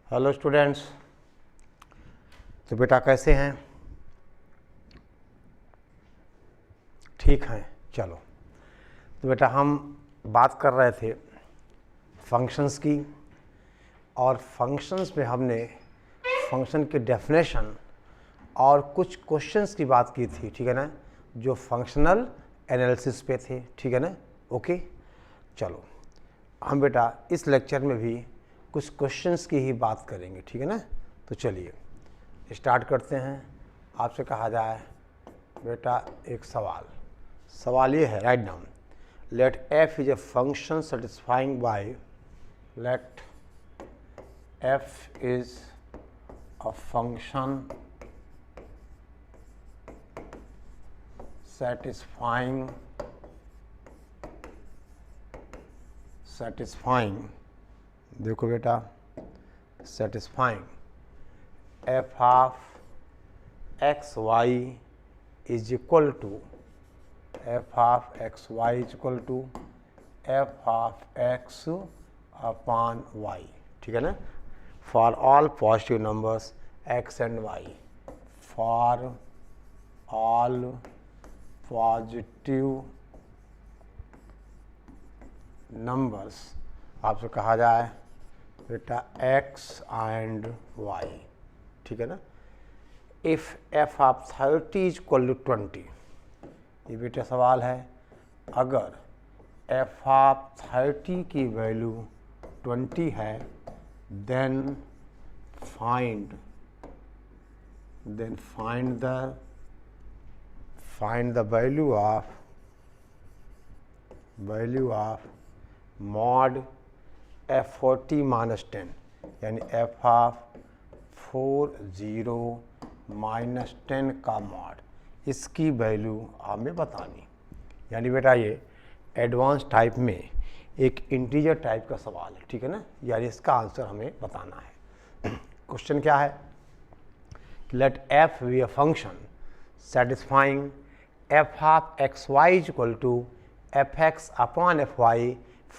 Hello students. तो बेटा कैसे हैं? ठीक हैं। चलो, तो बेटा हम बात कर रहे थे फंक्शंस की, और फंक्शंस में हमने फंक्शन की डेफिनेशन और कुछ क्वेश्चंस की बात की थी, ठीक है ना, जो फंक्शनल एनालिसिस पे थे, ठीक है ना। ओके, चलो हम बेटा इस लेक्चर में भी कुछ क्वेश्चंस की ही बात करेंगे, ठीक है ना। तो चलिए स्टार्ट करते हैं। आपसे कहा जाए बेटा एक सवाल ये है, right down, let f is a function satisfying by, let f is a function satisfying देखो बेटा, satisfying f of x y is equal to f of x y is equal to f of x upon y, ठीक है ना, for all positive numbers x and y, for all positive numbers आपसे कहा जाए बेटा x and y, ठीक है ना। If f of 30 is equal to 20, ये बेटा सवाल है, अगर f ऑफ 30 की वैल्यू 20 है, then find the value of mod f40 minus 10, यानी f ऑफ 40 माइनस 10 का मॉड, इसकी वैल्यू हमें बतानी। यानी बेटा ये एडवांस टाइप में एक इंटीजर टाइप का सवाल है, ठीक है ना, यानी इसका आंसर हमें बताना है। क्वेश्चन क्या है? Let f be a function satisfying f of x y is equal to f x upon f y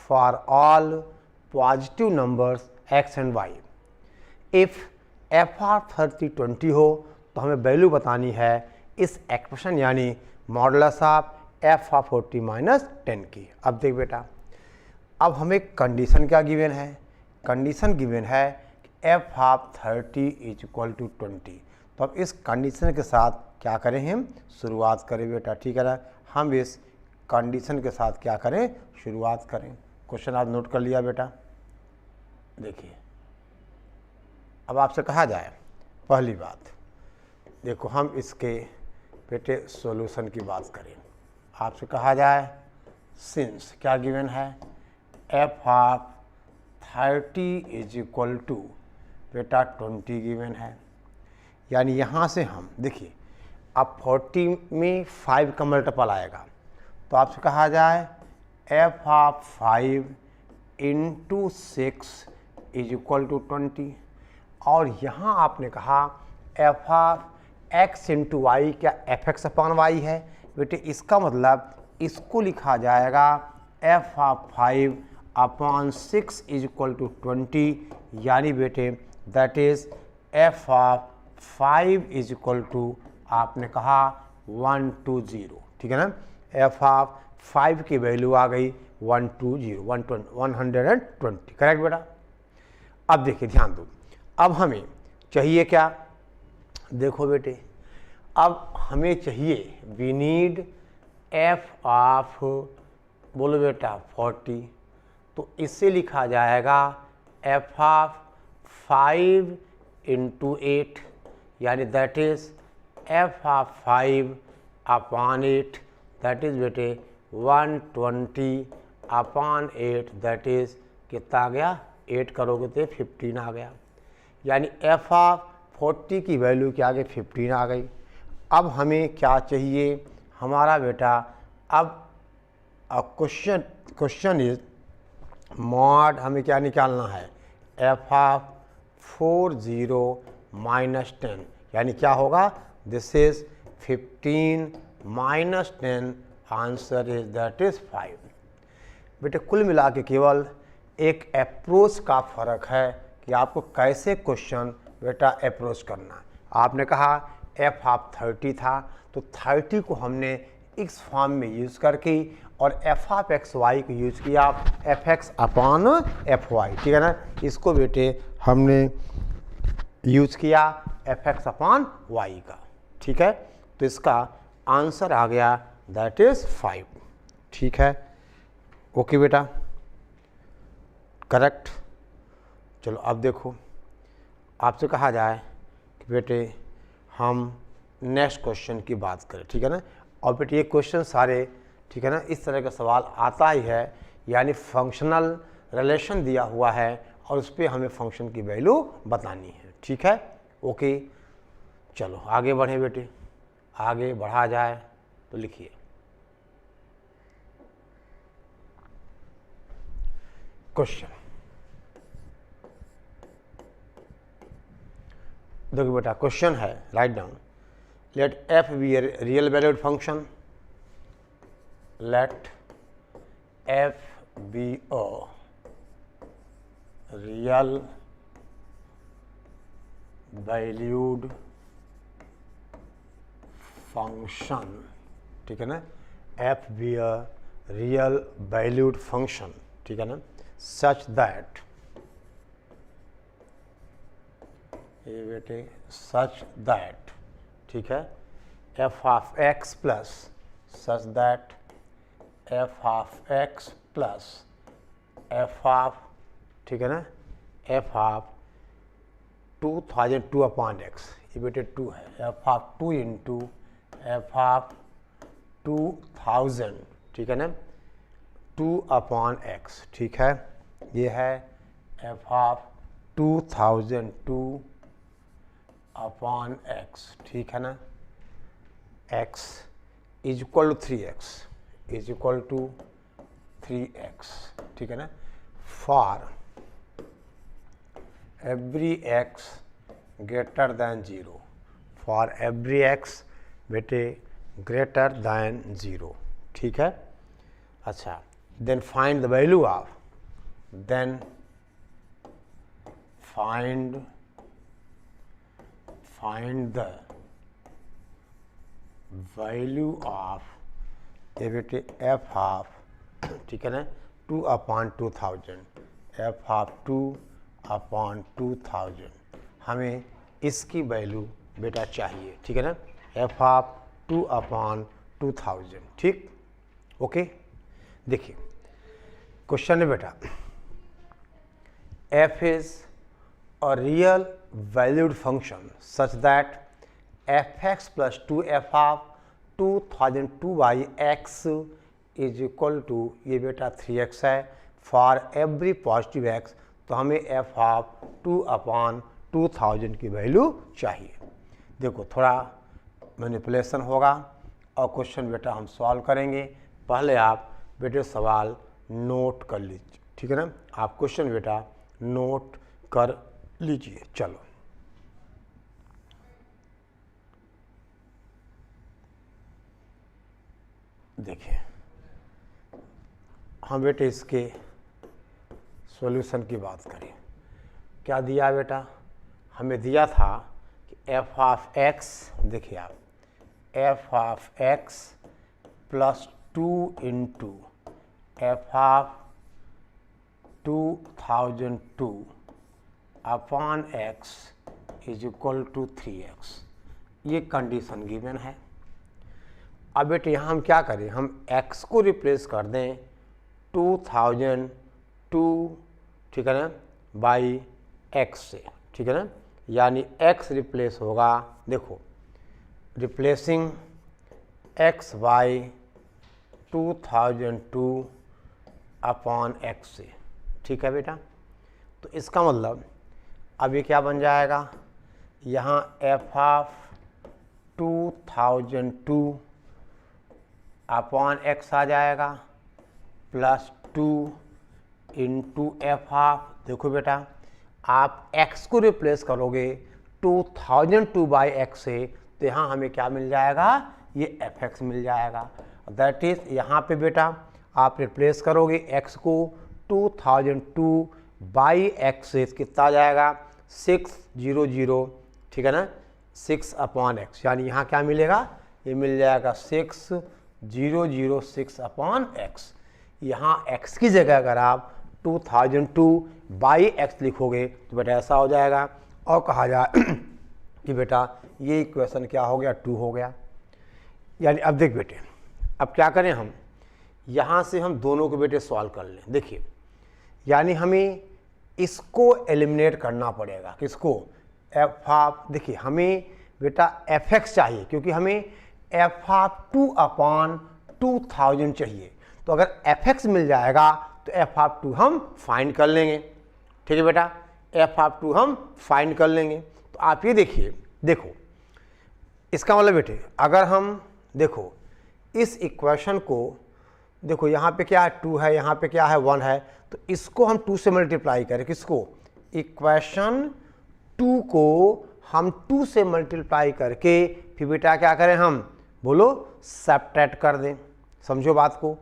for all positive numbers x and y। If f of 30 20 हो तो हमें वैल्यू बतानी है इस एक्सप्रेशन यानी modulus of f of 40 minus 10 की। अब देख बेटा, अब हमें कंडीशन क्या गिवन है? कंडीशन गिवन है कि f of 30 is equal to 20। तो अब इस कंडीशन के साथ क्या करें, हम शुरुआत करें बेटा, ठीक है ना। हम इस कंडीशन के साथ क्या करें, शुरुआत करें। क्वेश्चन आप नोट कर लिया बेटा। देखिए, अब आपसे कहा जाए, पहली बात देखो, हम इसके बेटे सॉल्यूशन की बात करें। आपसे कहा जाए सिंस क्या गिवन है, f of 30 is equal to बेटा 20 गिवन है, यानी यहाँ से हम देखिए, अब 40 में 5 का मल्टीपल आएगा, तो आपसे कहा जाए f of 5 into 6 is equal to 20, और यहाँ आपने कहा f of x into y, क्या एफ एक्स अपॉन वाई है बेटे, इसका मतलब इसको लिखा जाएगा f of 5 upon 6 is equal to 20, यानी बेटे that is f of 5 is equal to आपने कहा 120, ठीक है ना। f ऑफ 5 की वैल्यू आ गई 120, करेक्ट बेटा। अब देखिए, ध्यान दो, अब हमें चाहिए क्या, देखो बेटे, अब हमें चाहिए वी नीड f ऑफ, बोलो बेटा 40, तो इससे लिखा जाएगा f ऑफ 5 इंटू 8, यानी that is f of 5 upon 8, that is बेटे 120 अपॉन 8, दैट इज कितना आ गया, 8 करोगे तो 15 आ गया, यानी f ऑफ 40 की वैल्यू क्या आ गई, 15 आ गई। अब हमें क्या चाहिए हमारा बेटा, अब क्वेश्चन इज मॉड, हमें क्या निकालना है, f ऑफ 40 माइनस 10, यानी क्या होगा, this is 15 minus 10, answer is that is 5। बेटे कुल मिला के केवल एक अप्रोच का फ़र्क है कि आपको कैसे क्वेश्चन बेटा अप्रोच करना है। आपने कहा एफ ऑफ 30 था, तो 30 को हमने इस फॉर्म में यूज़ करके और एफ ऑफ एक्स वाई को यूज़ किया f x upon f y, ठीक है ना। इसको बेटे हमने यूज़ किया एफ एक्स अपॉन वाई का, ठीक है। तो इसका आंसर आ गया दैट इज़ 5, ठीक है। ओके बेटा, करेक्ट। चलो अब देखो, आपसे कहा जाए कि बेटे हम नेक्स्ट क्वेश्चन की बात करें, ठीक है ना। और बेटे ये क्वेश्चन सारे, ठीक है ना, इस तरह का सवाल आता ही है, यानी फंक्शनल रिलेशन दिया हुआ है और उस पर हमें फंक्शन की वैल्यू बतानी है, ठीक है। ओके, चलो आगे बढ़ें बेटे, आगे बढ़ा जाए तो लिखिए। क्वेश्चन देखो बेटा, क्वेश्चन है, right down, let f be a real valued function, let f be a real valued function, ठीक है ना। F be a real valued function, ठीक है ना, सच दैट, ये बेटे सच दैट, ठीक है, F of x plus, such that F of x plus f of, ठीक है ना, एफ ऑफ 2002 अपॉन एक्स, ये बेटे 2 है, F of 2 into f of 2000, ठीक है ना, 2 अपॉन एक्स, ठीक है। ये है एफ ऑफ 2002 अपॉन एक्स, ठीक है ना। X is equal to 3x, is equal to 3x, ठीक है ना। For every x greater than 0, for every x बेटे ग्रेटर दैन 0, ठीक है। अच्छा, then find the value of, then find the value of, ये बेटे एफ ऑफ, ठीक है ना, 2 अपॉन 2000, एफ ऑफ 2 अपॉन 2000, हमें इसकी वैल्यू बेटा चाहिए, ठीक है ना, एफ ऑफ 2 अपॉन 2000, ठीक। ओके, देखिए क्वेश्चन है बेटा, f is a real valued function such that f x plus 2 f of 2002 by x is equal to, ये बेटा 3x है, फॉर एवरी पॉजिटिव एक्स, तो हमें एफ ऑफ 2 अपॉन 2000 की वैल्यू चाहिए। देखो थोड़ा मैनिपुलेशन होगा और क्वेश्चन बेटा हम सॉल्व करेंगे। पहले आप बेटे सवाल नोट कर लीजिए, ठीक है ना, आप क्वेश्चन बेटा नोट कर लीजिए। चलो देखिए, हम बेटे इसके सॉल्यूशन की बात करें। क्या दिया बेटा, हमें दिया था कि एफ ऑफ एक्स, देखिए आप, f of x plus 2 into f of 2002 upon x is equal to 3x, ये कंडीशन गिवन है। अब बेटे यहाँ हम क्या करें, हम x को रिप्लेस कर दें 2002, ठीक है ना, बाई x से, ठीक है ना, यानी x रिप्लेस होगा, देखो replacing x by 2002 upon x से, ठीक है बेटा। तो इसका मतलब अब ये क्या बन जाएगा, यहाँ एफ ऑफ 2002 अपॉन एक्स आ जाएगा प्लस 2 इंटू एफ ऑफ, देखो बेटा आप x को रिप्लेस करोगे 2002 बाई एक्स से, तो यहाँ हमें क्या मिल जाएगा, ये एफ एक्स मिल जाएगा। दैट इज यहाँ पे बेटा आप रिप्लेस करोगे x को 2002 बाई एक्सेस कितना आ जाएगा 600, ठीक है ना, 6/x, यानी यहाँ क्या मिलेगा, ये मिल जाएगा 6006/x। यहाँ x की जगह अगर आप 2002/x लिखोगे तो बेटा ऐसा हो जाएगा, और कहा जाए कि बेटा ये इक्वेशन क्या हो गया, 2 हो गया। यानी अब देख बेटे, अब क्या करें हम, यहाँ से हम दोनों को बेटे सॉल्व कर लें। देखिए, यानी हमें इसको एलिमिनेट करना पड़ेगा, किसको, देखिए हमें बेटा fx चाहिए, क्योंकि हमें f(2/2000) चाहिए। तो अगर fx मिल जाएगा तो f(2) हम फाइंड कर लेंगे, ठीक है बेटा, f(2) हम फाइंड कर लेंगे। तो आप ये देखिए, देखो इसका मतलब बेटे, अगर हम देखो इस इक्वेशन को, देखो यहाँ पे क्या है 2 है, यहाँ पे क्या है 1 है, तो इसको हम 2 से मल्टीप्लाई करें, किसको, इक्वेशन 2 को हम 2 से मल्टीप्लाई करके फिर बेटा क्या करें हम, बोलो सब्ट्रैक्ट कर दें। समझो बात को,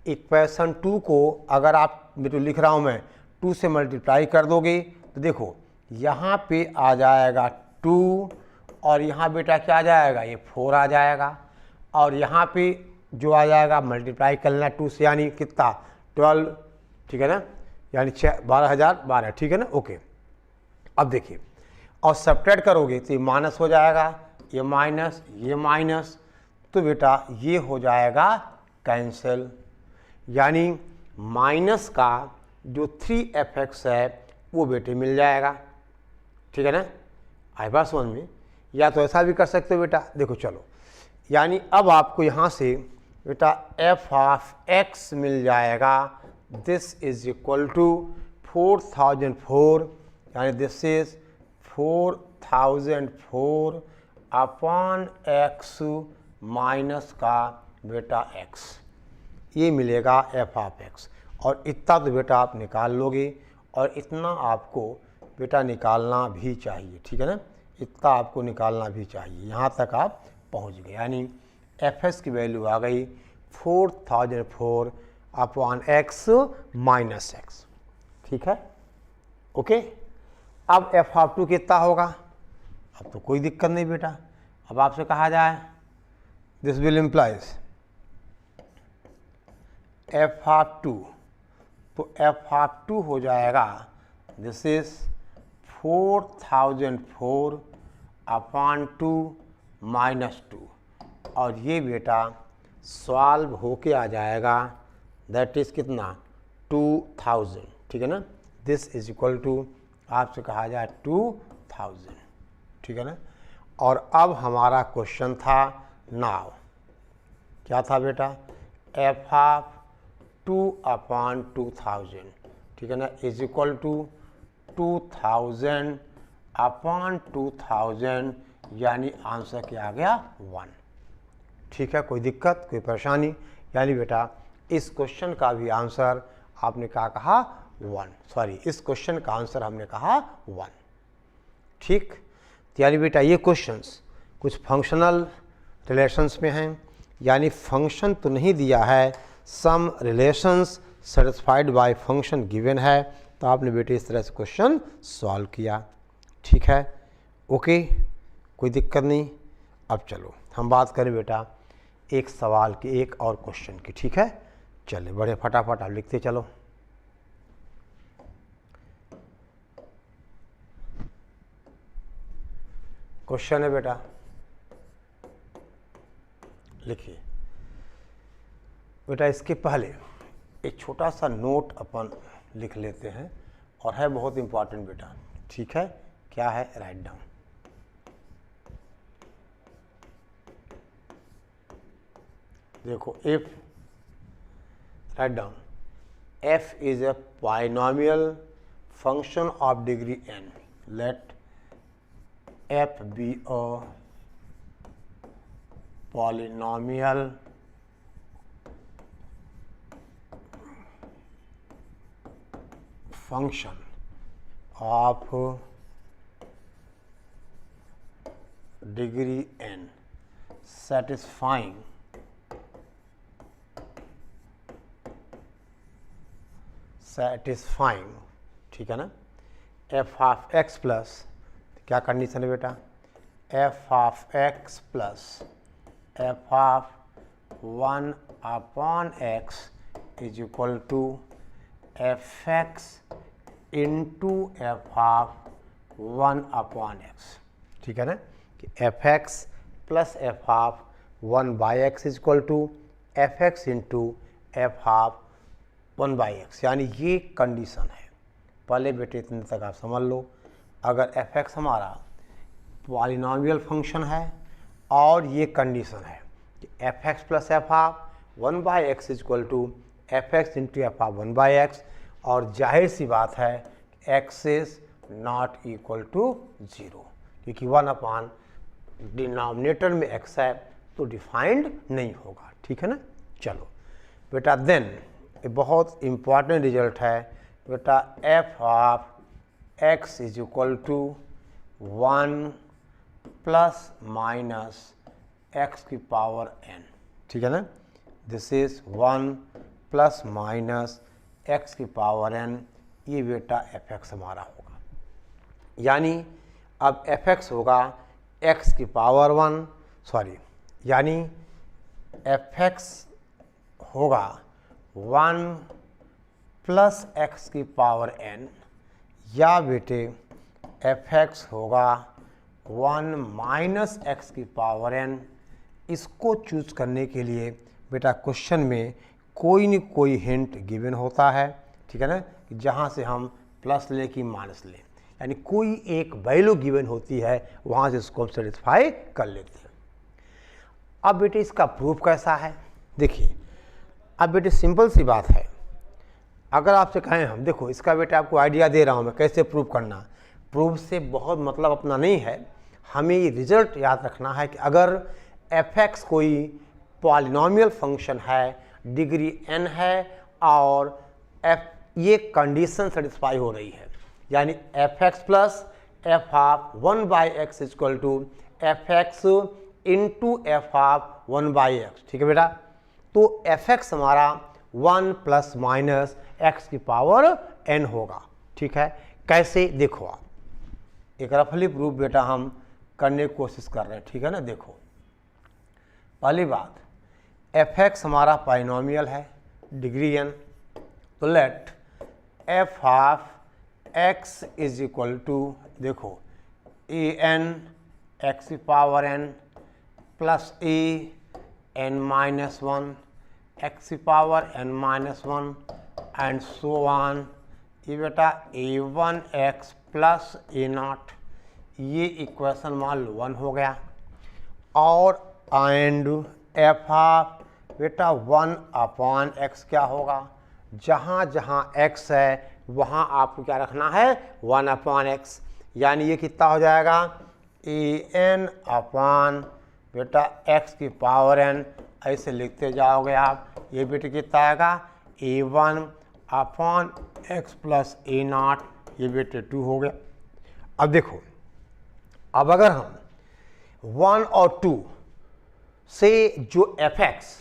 इक्वेशन 2 को अगर आप, बेटा लिख रहा हूँ मैं, 2 से मल्टीप्लाई कर दोगे तो देखो यहाँ पे आ जाएगा 2, और यहाँ बेटा क्या आ जाएगा, ये 4 आ जाएगा, और यहाँ पे जो आ जाएगा मल्टीप्लाई करना 2 से, यानी कितना 12, ठीक है ना, यानी 12,012, ठीक है ना, ओके। अब देखिए, और सब्ट्रैक्ट करोगे तो ये माइनस हो जाएगा, ये माइनस, तो बेटा ये हो जाएगा कैंसिल, यानी माइनस का जो 3fx है वो बेटे मिल जाएगा, ठीक है ना, आई बात समझ में। या तो ऐसा भी कर सकते हो बेटा, देखो चलो, यानी अब आपको यहाँ से बेटा f(x) मिल जाएगा, दिस इज इक्वल टू 4004, यानी दिस इज 4004/x माइनस का बेटा x, ये मिलेगा f(x), और इतना तो बेटा आप निकाल लोगे, और इतना आपको बेटा निकालना भी चाहिए, ठीक है ना, इतना आपको निकालना भी चाहिए, यहाँ तक आप पहुँच गए। यानी fs की वैल्यू आ गई 4004/x माइनस x, ठीक है, ओके। अब f(2) कितना होगा, अब तो कोई दिक्कत नहीं बेटा, अब आपसे कहा जाए दिस विल इम्प्लाइज f(2), तो f(2) हो जाएगा, दिस इज 4004/2 माइनस 2, और ये बेटा सॉल्व होके आ जाएगा, दैट इज कितना 2000, ठीक है ना, दिस इज इक्वल टू, आपसे कहा जाए 2000, ठीक है ना। और अब हमारा क्वेश्चन था नाउ, क्या था बेटा, f(2/2000), ठीक है ना, इज इक्वल टू 2000/2000, यानी आंसर क्या आ गया 1, ठीक है, कोई दिक्कत कोई परेशानी। यानी बेटा इस क्वेश्चन का भी आंसर आपने क्या कहा 1, सॉरी इस क्वेश्चन का आंसर हमने कहा 1, ठीक। यानी बेटा ये क्वेश्चंस कुछ फंक्शनल रिलेशंस में हैं, यानी फंक्शन तो नहीं दिया है, some relations satisfied by function given है, तो आपने बेटे इस तरह से क्वेश्चन सॉल्व किया, ठीक है, ओके, कोई दिक्कत नहीं। अब चलो हम बात करें बेटा एक सवाल की, एक और क्वेश्चन की, ठीक है, चले बड़े फटाफट आप लिखते चलो। क्वेश्चन है बेटा, लिखिए बेटा, इसके पहले एक छोटा सा नोट अपन लिख लेते हैं, और है बहुत इम्पॉर्टेंट बेटा, ठीक है, क्या है, राइट डाउन। देखो if, write down, f is a polynomial function of degree n, let f be a polynomial function of degree n satisfying ठीक है ना। एफ ऑफ एक्स प्लस, क्या कंडीशन है बेटा, f of x plus f of 1 upon x is equal to f x into f of 1 upon x, ठीक है ना, कि f x plus f of 1 by x is equal to f x into f of 1 by x, यानी ये condition है। पहले बेटे इतने तक आप समझ लो, अगर एफ एक्स हमारा पॉलिनॉमियल फंक्शन है और ये कंडीशन है कि f x plus f of 1 by x is equal to f x into f of 1 by x, और जाहिर सी बात है x is not equal to 0, क्योंकि 1 अपॉन डिनोमिनेटर में एक्स है तो डिफाइंड नहीं होगा, ठीक है ना। चलो बेटा, देन ये बहुत इम्पॉर्टेंट रिजल्ट है बेटा, f of x is equal to 1 plus minus x की पावर n, ठीक है ना। This is 1 plus minus x की पावर n, ये बेटा एफ एक्स हमारा होगा। यानी अब एफ एक्स होगा एक्स की पावर 1, सॉरी, यानी एफ एक्स होगा 1 प्लस एक्स की पावर n, या बेटे एफ एक्स होगा 1 माइनस एक्स की पावर n। इसको चूज करने के लिए बेटा क्वेश्चन में कोई न कोई हिंट गिवन होता है, ठीक है ना, जहाँ से हम प्लस लें कि माइनस लें, यानी कोई एक वैल्यू गिवन होती है, वहाँ से इसको हम सेटिस्फाई कर लेते हैं। अब बेटे इसका प्रूफ कैसा है, देखिए अब बेटे सिंपल सी बात है। अगर आपसे कहें हम, देखो इसका बेटा आपको आइडिया दे रहा हूँ मैं कैसे प्रूफ करना, प्रूफ से बहुत मतलब अपना नहीं है, हमें ये रिजल्ट याद रखना है कि अगर एफ एक्स कोई पॉलिनॉमियल फंक्शन है, डिग्री n है और एफ ये कंडीशन सेटिस्फाई हो रही है, यानी f x plus f of 1 by x is equal to f x into f of 1 by x, ठीक है बेटा। तो एफ एक्स हमारा 1 प्लस माइनस एक्स की पावर n होगा, ठीक है। कैसे, देखो आप एक रफली प्रूफ बेटा हम करने की कोशिश कर रहे हैं, ठीक है ना। देखो पहली बात, एफ एक्स हमारा पॉलिनॉमियल है, डिग्री n, तो let f of x is equal to, देखो ए एन एक्स की power n plus a n minus 1 x की power n minus 1 and so on, ये बेटा a1 एक्स प्लस a0, ये equation मान लो 1 हो गया। और एंड एफ ऑफ बेटा 1 अपॉन एक्स क्या होगा, जहाँ जहाँ x है वहाँ आपको क्या रखना है, 1 अपॉन एक्स, यानी ये कितना हो जाएगा, ए एन अपॉन बेटा x की पावर n, ऐसे लिखते जाओगे आप, ये बेटे कितना आएगा, a1 upon x plus a0, ये बेटे 2 हो गया। अब देखो, अब अगर हम 1 और 2 से जो एफ एक्स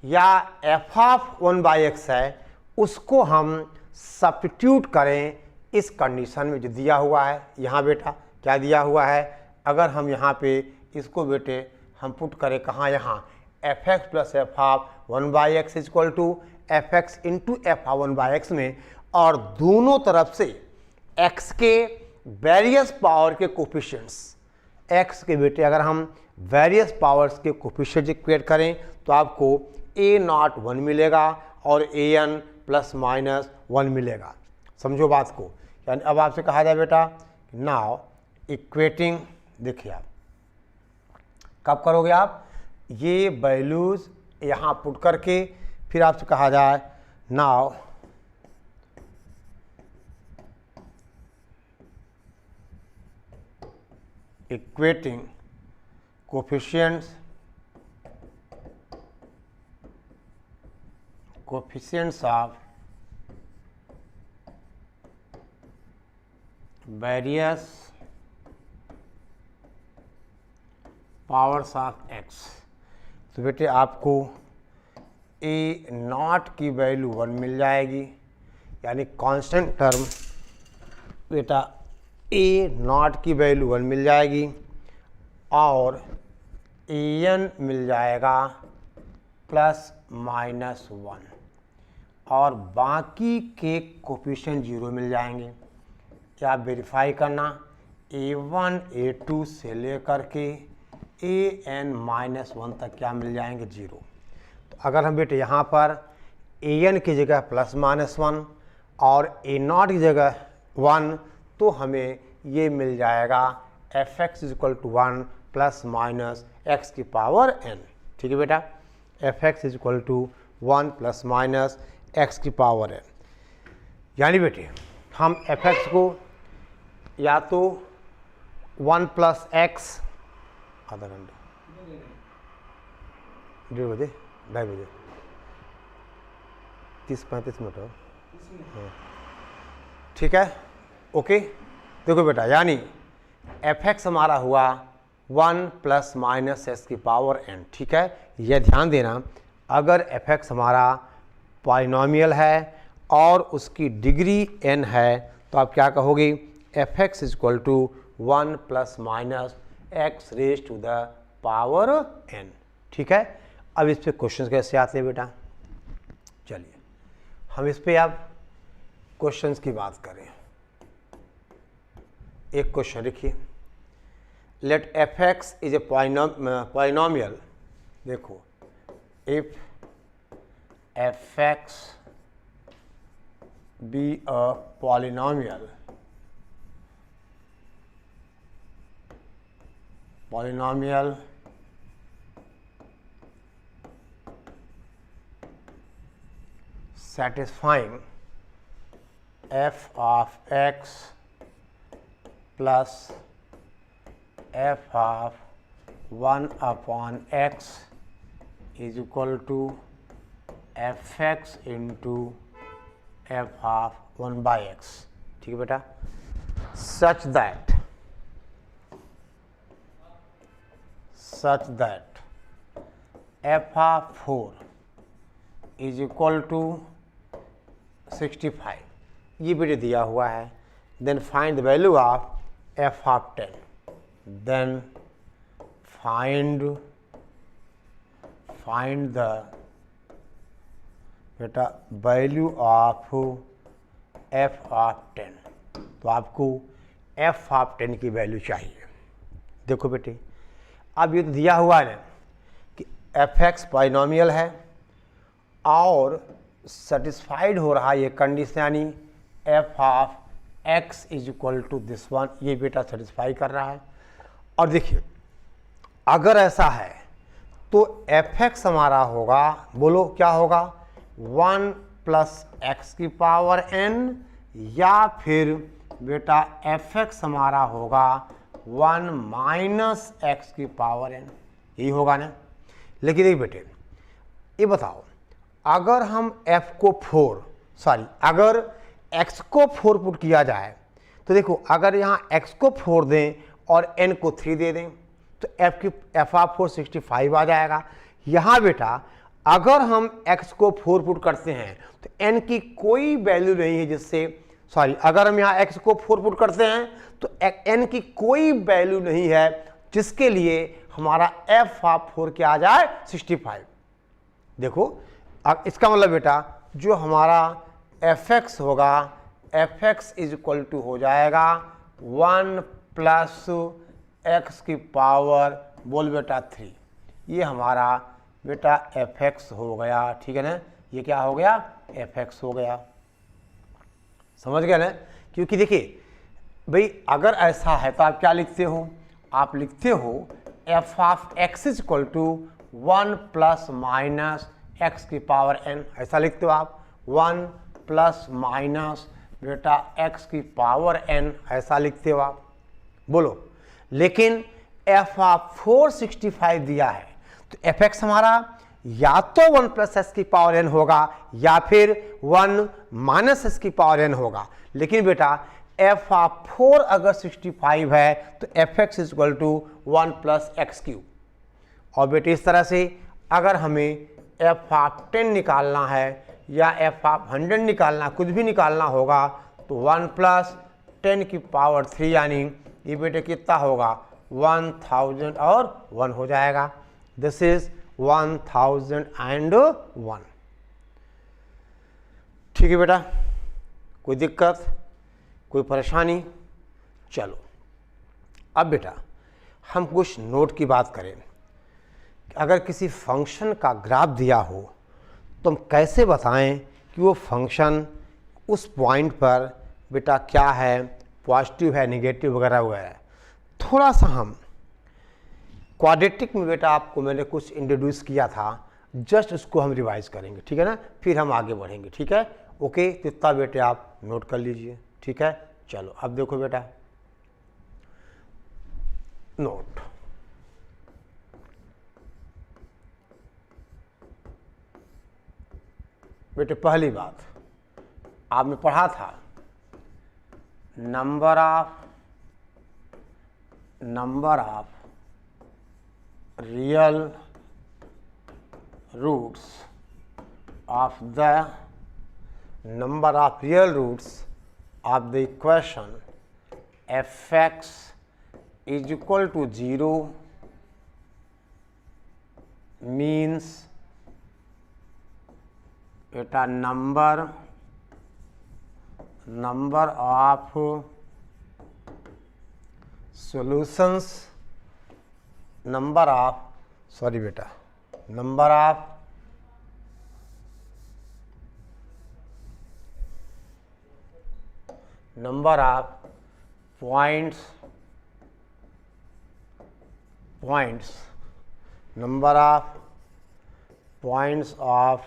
या एफ ऑफ 1 बाई एक्स है उसको हम सब्स्टिट्यूट करें इस कंडीशन में जो दिया हुआ है। यहाँ बेटा क्या दिया हुआ है, अगर हम यहाँ पे इसको बेटे हम पुट करें कहाँ, यहाँ f x plus f of 1 by x is equal to f x into f of 1 by x में, और दोनों तरफ से एक्स के वेरियस पावर के कोफिशिएंट्स, एक्स के बेटे अगर हम वेरियस पावर्स के कोफिशिएंट इक्वेट करें तो आपको a0 1 मिलेगा और an प्लस माइनस 1 मिलेगा। समझो बात को, यानी अब आपसे कहा जाए बेटा नाउ इक्वेटिंग, देखिए आप कब करोगे, आप ये वैल्यूज यहाँ पुट करके फिर आपसे कहा जाए now equating coefficients of various powers of x, तो बेटे आपको a0 की वैल्यू 1 मिल जाएगी, यानी कांस्टेंट टर्म बेटा ए नॉट की वैल्यू 1 मिल जाएगी और एन मिल जाएगा ±1 और बाकी के कोफिशिएंट 0 मिल जाएंगे। क्या वेरीफाई करना, a1 a2 से लेकर के an-1 तक क्या मिल जाएंगे 0। तो अगर हम बेटे यहाँ पर an की जगह ±1 और a0 की जगह 1, तो हमें ये मिल जाएगा fx = 1 ± x की पावर n। ठीक है बेटा, fx = 1 ± x की पावर n। यानी बेटे हम fx को या तो 1 + x आधा घंटा 1:30 बजे 2:30 बजे 30-35 मिनट हो। ठीक है, ओके। देखो बेटा, यानी fx हमारा हुआ 1 ± x की पावर n। ठीक है, यह ध्यान देना, अगर fx हमारा पॉलिनॉमियल है और उसकी डिग्री n है तो आप क्या कहोगे, fx = 1 ± x⁻n। ठीक है, अब इस पे क्वेश्चन कैसे आते हैं बेटा, चलिए हम इस पे अब क्वेश्चंस की बात करें। एक क्वेश्चन लिखिए, let fx is a polynomial. देखो, if fx be a polynomial satisfying f of x plus f of 1/x is equal to fx into f of 1/x। ठीक है बेटा, such that f of 4 is equal to 65, ये बेटे दिया हुआ है। then find the value of f of 10, then find the बेटा value of f of 10। तो आपको f of 10 की वैल्यू चाहिए। देखो बेटे, अब ये तो दिया हुआ है ना कि fx पॉलिनॉमियल है और सेटिस्फाइड हो रहा है ये कंडीशन, यानी f of x is equal to this one, ये बेटा सेटिस्फाई कर रहा है। और देखिए, अगर ऐसा है तो fx हमारा होगा, बोलो क्या होगा, 1 + x की पावर n, या फिर बेटा fx हमारा होगा 1 - x की पावर n, यही होगा ना। लेकिन एक बेटे ये बताओ, अगर हम अगर x को 4 पुट किया जाए तो देखो, अगर यहाँ x को 4 दें और n को 3 दे दें तो f of 4 65 आ जाएगा। यहाँ बेटा अगर हम x को 4 पुट करते हैं तो n की कोई वैल्यू नहीं है, जिससे अगर हम यहाँ x को 4 पुट करते हैं तो n की कोई वैल्यू नहीं है जिसके लिए हमारा f of 4 क्या आ जाए, 65। देखो, अब इसका मतलब बेटा जो हमारा fx होगा, fx इज इक्वल टू हो जाएगा 1 + x की पावर, बोल बेटा 3। ये हमारा बेटा fx हो गया। ठीक है ना, ये क्या हो गया, fx हो गया। समझ गए ना, क्योंकि देखिए भाई अगर ऐसा है तो आप क्या लिखते हो, आप लिखते हो f of x is equal to 1 ± x की पावर n, ऐसा लिखते हो आप, 1 ± बेटा x की पावर n, ऐसा लिखते हो आप, बोलो। लेकिन f of 465 दिया है तो fx हमारा या तो 1 + x की पावर n होगा या फिर 1 - x की पावर n होगा। लेकिन बेटा f of 4 अगर 65 है तो fx is equal to 1 + x³। और बेटे इस तरह से अगर हमें f of 10 निकालना है या f of 100 निकालना, कुछ भी निकालना होगा तो 1 + 10 की पावर 3 यानी ये बेटे कितना होगा 1000 और 1 हो जाएगा। This is 1001। ठीक है बेटा, कोई दिक्कत, कोई परेशानी? चलो अब बेटा हम कुछ नोट की बात करें। अगर किसी फंक्शन का ग्राफ दिया हो तो हम कैसे बताएं कि वो फंक्शन उस पॉइंट पर बेटा क्या है, पॉजिटिव है, नेगेटिव वगैरह वगैरह। थोड़ा सा हम क्वाड्रेटिक में बेटा आपको मैंने कुछ इंट्रोड्यूस किया था, जस्ट उसको हम रिवाइज करेंगे, ठीक है ना, फिर हम आगे बढ़ेंगे। ठीक है, ओके, तो इतना बेटे आप नोट कर लीजिए। ठीक है, चलो अब देखो बेटा नोट। बेटे पहली बात आपने पढ़ा था, number of real roots of the equation f(x) is equal to 0 means बेटा number of solutions, number of points, number of points of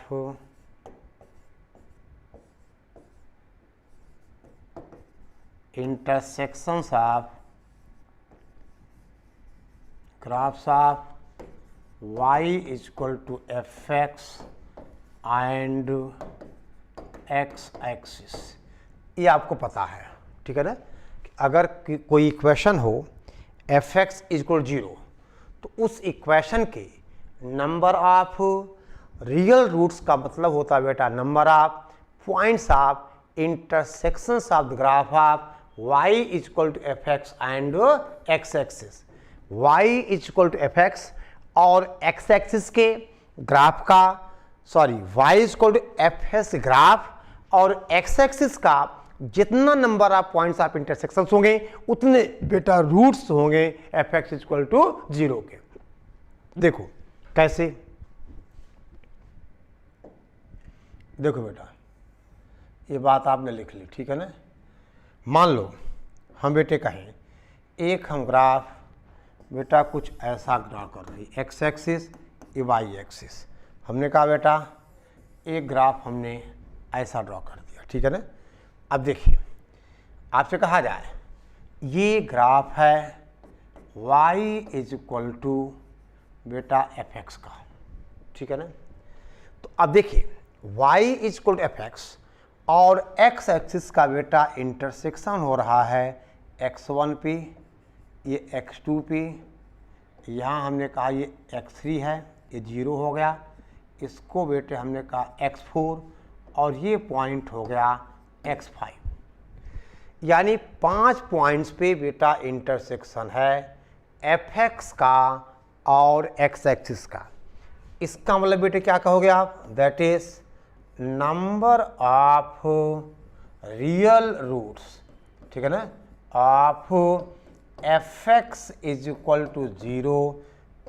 intersections of graphs of y is equal to f(x) and x axis। ये आपको पता है, ठीक है ना। अगर कोई इक्वेशन हो f(x) इज इक्वल 0 तो उस इक्वेशन के नंबर ऑफ रियल रूट्स का मतलब होता है बेटा number of points of intersections of the graph of y is equal to f(x) and x axis. y is equal to f(x) और x एक्सिस के ग्राफ का y is equal to f(s) graph और x axis का जितना number of points of intersections होंगे उतने बेटा roots होंगे f(x) इज इक्वल टू 0 के। देखो कैसे, देखो बेटा ये बात आपने लिख ली, ठीक है ना। मान लो हम बेटे कहें एक हम ग्राफ बेटा कुछ ऐसा ड्रा कर रही, x एक्सिस ये y एक्सिस। हमने कहा बेटा एक ग्राफ हमने ऐसा ड्रॉ कर दिया, ठीक है ना। अब देखिए आपसे कहा जाए ये ग्राफ है y इज इक्वल टू बेटा f(x) का, ठीक है ना। तो अब देखिए y is equal to f(x) और x एक्सिस का बेटा इंटरसेक्शन हो रहा है x1 पे, ये x2 पे, यहाँ हमने कहा ये x3 है, ये 0 हो गया। इसको बेटे हमने कहा x4 और ये पॉइंट हो गया x5। यानी 5 पॉइंट्स पे बेटा इंटरसेक्शन है f(x) का और x एक्सिस का। इसका मतलब बेटे क्या कहोगे आप, that is number of real roots, ठीक है ना, of f(x) is equal to 0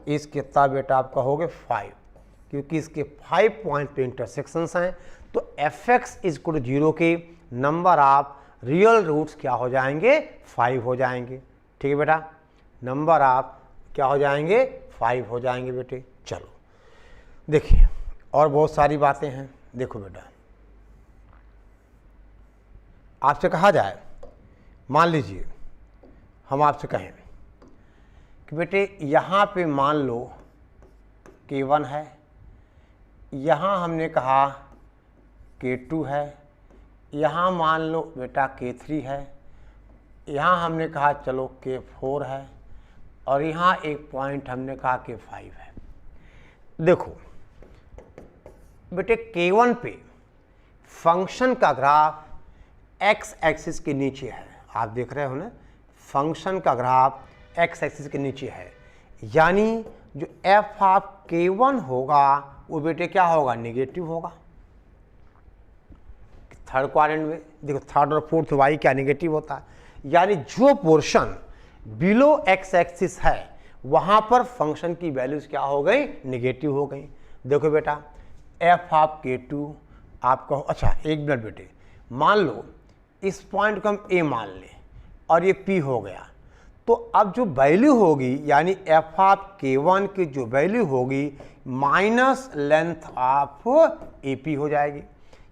इस कितना बेटा आप कहोगे 5, क्योंकि इसके 5 पॉइंट पे इंटरसेक्शंस हैं। तो f(x) इज इक्वल टू 0 के नंबर ऑफ रियल रूट्स क्या हो जाएंगे, 5 हो जाएंगे, ठीक है बेटा। नंबर ऑफ क्या हो जाएंगे, 5 हो जाएंगे बेटे। चलो देखिए और बहुत सारी बातें हैं। देखो बेटा आपसे कहा जाए, मान लीजिए हम आपसे कहें कि बेटे यहाँ पे मान लो K1 है, यहाँ हमने कहा K2 है, यहाँ मान लो बेटा K3 है, यहाँ हमने कहा चलो K4 है और यहाँ एक पॉइंट हमने कहा K5 है। देखो बेटे K1 पे फंक्शन का ग्राफ x एक्सिस के नीचे है, आप देख रहे हो ना, फंक्शन का ग्राफ एक्स एक्सिस के नीचे है, यानी जो एफ ऑफ k1 होगा वो बेटे क्या होगा, निगेटिव होगा। थर्ड क्वाड्रेंट में देखो, थर्ड और फोर्थ वाई क्या निगेटिव होता है, यानी जो पोर्शन बिलो एक्स एक्सिस है वहां पर फंक्शन की वैल्यूज क्या हो गई, निगेटिव हो गई। देखो बेटा एफ ऑफ k2 आपका, अच्छा एक मिनट बेटे, मान लो इस पॉइंट को हम ए मान लें और ये p हो गया, तो अब जो वैल्यू होगी यानी एफ ऑफ k1 की जो वैल्यू होगी माइनस लेंथ ऑफ AP हो जाएगी,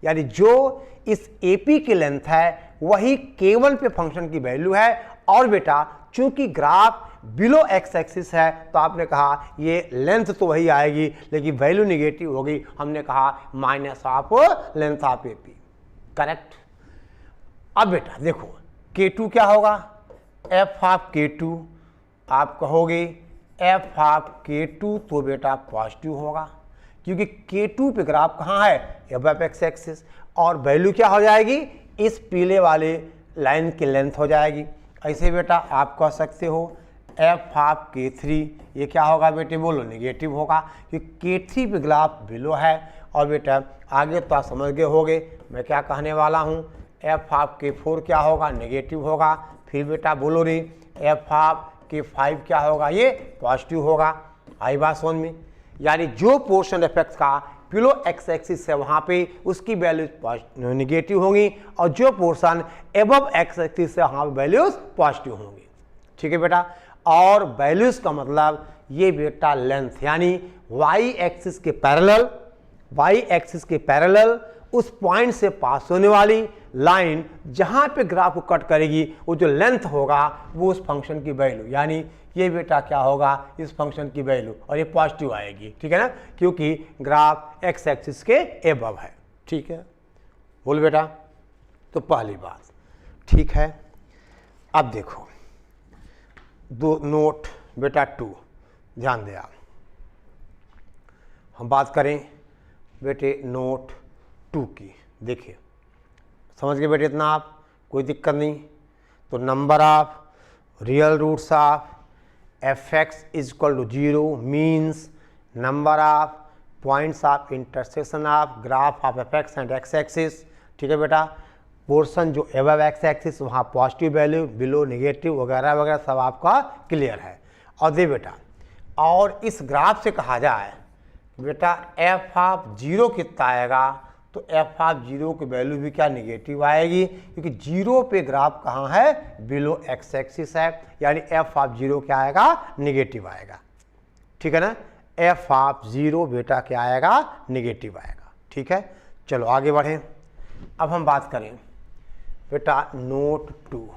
यानी जो इस AP की लेंथ है वही k1 पे फंक्शन की वैल्यू है। और बेटा चूंकि ग्राफ बिलो एक्स एक्सिस है तो आपने कहा ये लेंथ तो वही आएगी लेकिन वैल्यू निगेटिव होगी, हमने कहा minus of length of AP, correct. अब बेटा देखो k2 क्या होगा, एफ ऑफ k2 आप कहोगे एफ ऑफ k2 तो बेटा पॉजिटिव होगा क्योंकि k2 पे ग्राफ कहाँ है, एबव एक्स एक्सिस, और वैल्यू क्या हो जाएगी, इस पीले वाले लाइन की लेंथ हो जाएगी। ऐसे बेटा आप कह सकते हो एफ ऑफ k3 ये क्या होगा बेटे, बोलो निगेटिव होगा क्योंकि k3 पे ग्राफ बिलो है। और बेटा आगे तो आप समझ गए होगे मैं क्या कहने वाला हूँ, एफ ऑफ k4 क्या होगा, निगेटिव होगा। फिर बेटा बोलो रे एफ ऑफ k5 क्या होगा, ये पॉजिटिव होगा। आई बात समझ में, यानी जो पोर्शन इफेक्ट का बिलो एक्स एक्सिस है वहाँ पे उसकी वैल्यूज निगेटिव होंगी और जो पोर्शन एबव एक्स एक्सिस है वहाँ पे वैल्यूज पॉजिटिव होंगी। ठीक है बेटा, और वैल्यूज का मतलब ये बेटा लेंथ, यानी वाई एक्सिस के पैरेलल उस पॉइंट से पास होने वाली लाइन जहाँ पे ग्राफ को कट करेगी वो जो लेंथ होगा वो उस फंक्शन की वैल्यू, यानी ये बेटा क्या होगा, इस फंक्शन की वैल्यू, और ये पॉजिटिव आएगी। ठीक है ना, क्योंकि ग्राफ एक्स एक्सिस के एबव है। ठीक है, बोल बेटा, तो पहली बात ठीक है। अब देखो दो नोट बेटा 2, ध्यान दे आप, हम बात करें बेटे नोट 2 की। देखिए समझ गए बेटे इतना आप, कोई दिक्कत नहीं। तो number of real roots of fx is equal to 0 means number of points of intersection of graph of fx and x axis. ठीक है बेटा, पोर्शन जो एबव एक्स एक्सिस वहाँ पॉजिटिव वैल्यू, बिलो नेगेटिव वगैरह वगैरह सब आपका क्लियर है। और दे बेटा, और इस ग्राफ से कहा जाए बेटा एफ ऑफ 0 कितना आएगा, तो एफ ऑफ 0 की वैल्यू भी क्या निगेटिव आएगी क्योंकि 0 पे ग्राफ कहाँ है, बिलो एक्स एक्सिस है, यानी एफ ऑफ 0 क्या आएगा, निगेटिव आएगा। ठीक है ना, एफ ऑफ 0 बेटा क्या आएगा, निगेटिव आएगा। ठीक है, चलो आगे बढ़ें। अब हम बात करें बेटा नोट 2।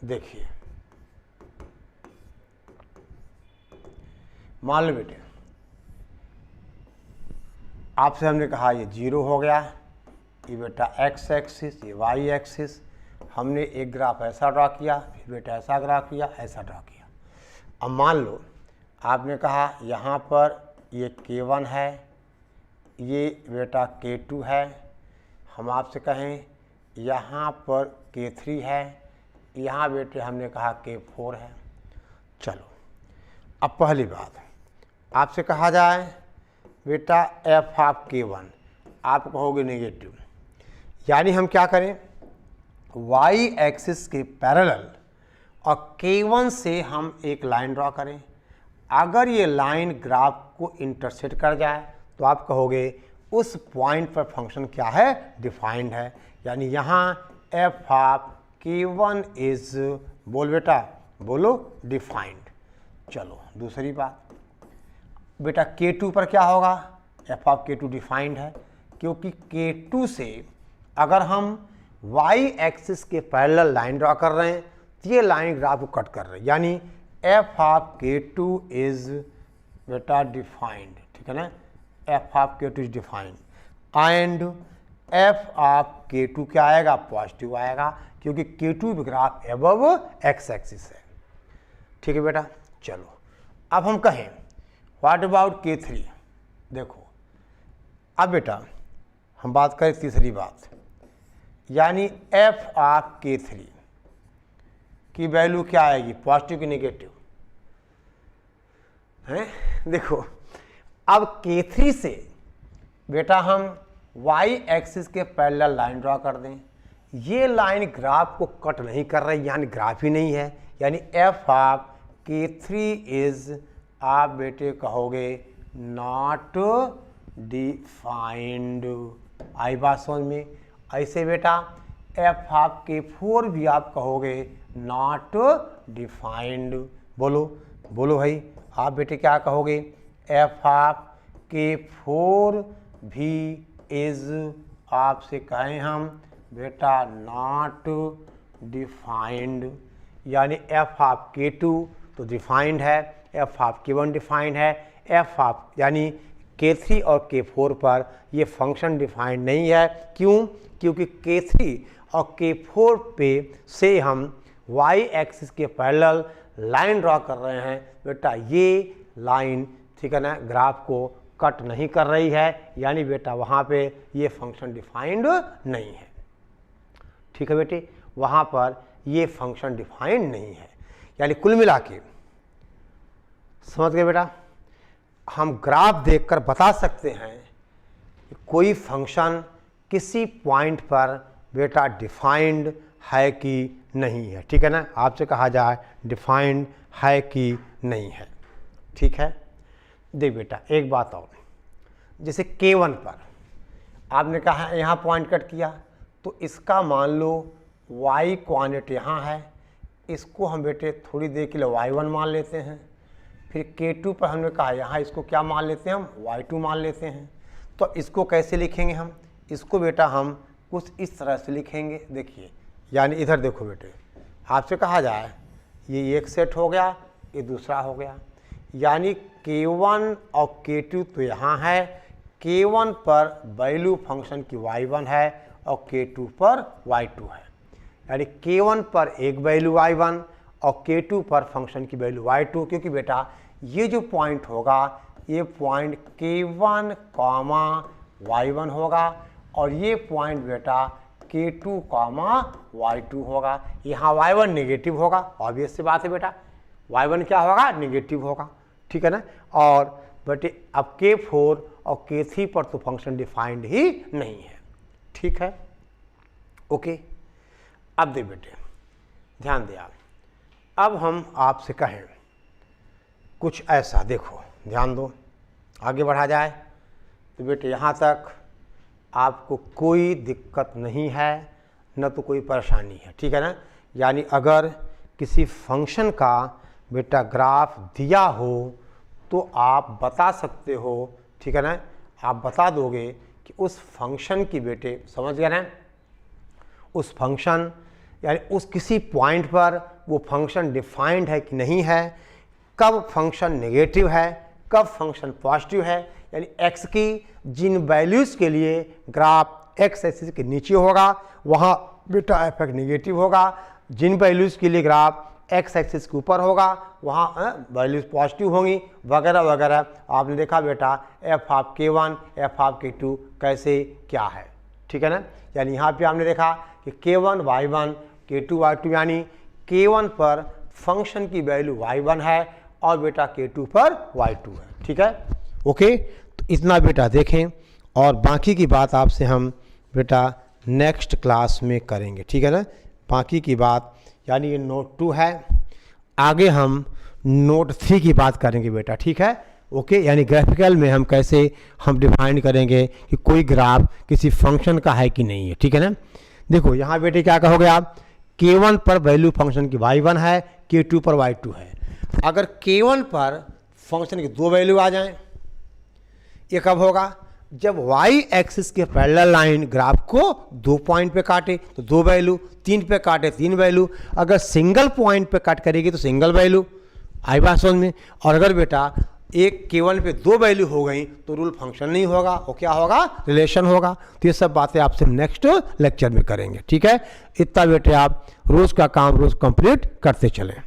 देखिए मान लो बेटे आपसे हमने कहा ये 0 हो गया, ये बेटा एक्स एक्सिस, ये वाई एक्सिस, हमने एक ग्राफ ऐसा ड्रा किया, फिर बेटा ऐसा ग्राफ किया, ऐसा ड्रा किया। अब मान लो आपने कहा यहाँ पर ये k1 है, ये बेटा k2 है, हम आपसे कहें यहाँ पर k3 है, यहाँ बेटे हमने कहा k4 है। चलो अब पहली बात आपसे कहा जाए बेटा एफ ऑफ k1, आप कहोगे नेगेटिव, यानी हम क्या करें, वाई एक्सिस के पैरेलल और k1 से हम एक लाइन ड्रॉ करें। अगर ये लाइन ग्राफ को इंटरसेक्ट कर जाए तो आप कहोगे उस पॉइंट पर फंक्शन क्या है, डिफाइंड है, यानी यहाँ एफ ऑफ k1 इज, बोल बेटा बोलो, डिफाइंड। चलो दूसरी बात बेटा k2 पर क्या होगा, एफ ऑफ k2 डिफाइंड है क्योंकि k2 से अगर हम y एक्सिस के पैरेलल लाइन ड्रॉ कर रहे हैं तो ये लाइन ग्राफ को कट कर रहे हैं, यानी एफ ऑफ k2 इज बेटा डिफाइंड। ठीक है ना, f of k2 is defined and F of k2 क्या आएगा, पॉजिटिव आएगा क्योंकि k2 graph above x axis है। ठीक है बेटा, चलो अब हम कहें व्हाट अबाउट k3। देखो अब बेटा हम बात करें तीसरी बात, यानी एफ ऑफ k3 की वैल्यू क्या आएगी, पॉजिटिव की नेगेटिव है। देखो अब K3 से बेटा हम y एक्सिस के पैरेलल लाइन ड्रॉ कर दें। ये लाइन ग्राफ को कट नहीं कर रही, यानी ग्राफ ही नहीं है, यानी f ऑफ K3 इज आप बेटे कहोगे नॉट डिफाइंड। आई बात समझ में। ऐसे बेटा f ऑफ K4 भी आप कहोगे नॉट डिफाइंड। बोलो बोलो भाई, आप बेटे क्या कहोगे, f ऑफ K4 भी इज आपसे कहें हम बेटा नॉट डिफाइंड, यानी f ऑफ K2 तो डिफाइंड है, f ऑफ K1 डिफाइंड है, f ऑफ यानी K3 और K4 पर ये फंक्शन डिफाइंड नहीं है। क्यों? क्योंकि K3 और K4 पे से हम y एक्सिस के पैरेलल लाइन ड्रॉ कर रहे हैं। बेटा ये लाइन ठीक है ना, ग्राफ को कट नहीं कर रही है, यानी बेटा वहाँ पे ये फंक्शन डिफाइंड नहीं है। ठीक है बेटे, वहाँ पर ये फंक्शन डिफाइंड नहीं है। यानी कुल मिला के समझ गए बेटा, हम ग्राफ देखकर बता सकते हैं कि कोई फंक्शन किसी पॉइंट पर बेटा डिफाइंड है कि नहीं है। ठीक है ना, आपसे कहा जाए डिफाइंड है कि नहीं है। ठीक है, देख बेटा एक बात और, जैसे K1 पर आपने कहा यहाँ पॉइंट कट किया, तो इसका मान लो y क्वांटिटी यहाँ है, इसको हम बेटे थोड़ी देर के लिए y1 मान लेते हैं। फिर K2 पर हमने कहा यहाँ इसको क्या मान लेते हैं, हम y2 मान लेते हैं। तो इसको कैसे लिखेंगे हम, इसको बेटा हम कुछ इस तरह से लिखेंगे। देखिए यानी इधर देखो बेटे, आपसे कहा जाए ये एक सेट हो गया, ये दूसरा हो गया, यानी K1 और K2 तो यहाँ है, K1 पर वैल्यू फंक्शन की y1 है और K2 पर y2 है। यानी K1 पर एक वैल्यू y1 और K2 पर फंक्शन की वैल्यू y2, क्योंकि बेटा ये जो पॉइंट होगा ये पॉइंट K1 कॉमा y1 होगा और ये पॉइंट बेटा K2 कॉमा y2 होगा। यहाँ y1 नेगेटिव होगा, ऑब्वियस सी बात है बेटा, y1 क्या होगा, नेगेटिव होगा। ठीक है ना, और बेटे अब K4 और K3 पर तो फंक्शन डिफाइंड ही नहीं है। ठीक है, ओके। अब दे बेटे ध्यान दे आप, अब हम आपसे कहें कुछ ऐसा, देखो ध्यान दो, आगे बढ़ा जाए तो बेटे यहाँ तक आपको कोई दिक्कत नहीं है, न तो कोई परेशानी है। ठीक है ना, यानी अगर किसी फंक्शन का बेटा ग्राफ दिया हो तो आप बता सकते हो। ठीक है ना, आप बता दोगे कि उस फंक्शन की बेटे, समझ गए ना, उस फंक्शन यानी उस किसी पॉइंट पर वो फंक्शन डिफाइंड है कि नहीं है, कब फंक्शन नेगेटिव है, कब फंक्शन पॉजिटिव है, यानी x की जिन वैल्यूज़ के लिए ग्राफ x एक्सिस के नीचे होगा वहाँ बेटा f नेगेटिव होगा, जिन वैल्यूज़ के लिए ग्राफ x एक्सिस के ऊपर होगा वहाँ वैल्यूज़ पॉजिटिव होंगी, वगैरह वगैरह। आपने देखा बेटा f of K1 f of K2 कैसे क्या है। ठीक है ना, यानी यहाँ पे आपने देखा कि K1 y1 K2 y2, यानी K1 पर फंक्शन की वैल्यू y1 है और बेटा K2 पर y2 है। ठीक है, ओके। तो इतना बेटा देखें और बाकी की बात आपसे हम बेटा नेक्स्ट क्लास में करेंगे। ठीक है ना, बाकी की बात यानी ये नोट 2 है, आगे हम नोट 3 की बात करेंगे बेटा। ठीक है, ओके। यानी ग्राफिकल में हम कैसे हम डिफाइन करेंगे कि कोई ग्राफ किसी फंक्शन का है कि नहीं है। ठीक है ना, देखो यहाँ बेटे क्या कहोगे आप, K1 पर वैल्यू फंक्शन की y1 है, K2 पर y2 है। अगर K1 पर फंक्शन की दो वैल्यू आ जाएं, ये कब होगा, जब y एक्सिस के पैरेलल लाइन ग्राफ को दो पॉइंट पे काटे तो दो वैल्यू, तीन पे काटे तीन वैल्यू, अगर सिंगल पॉइंट पे कट करेगी तो सिंगल वैल्यू। आई बात समझ में। और अगर बेटा एक K1 पे दो वैल्यू हो गई तो रूल फंक्शन नहीं होगा, वो क्या होगा, रिलेशन होगा। तो ये सब बातें आपसे नेक्स्ट लेक्चर में करेंगे। ठीक है, इतना बेटे आप रोज़ का काम रोज़ कंप्लीट करते चलें।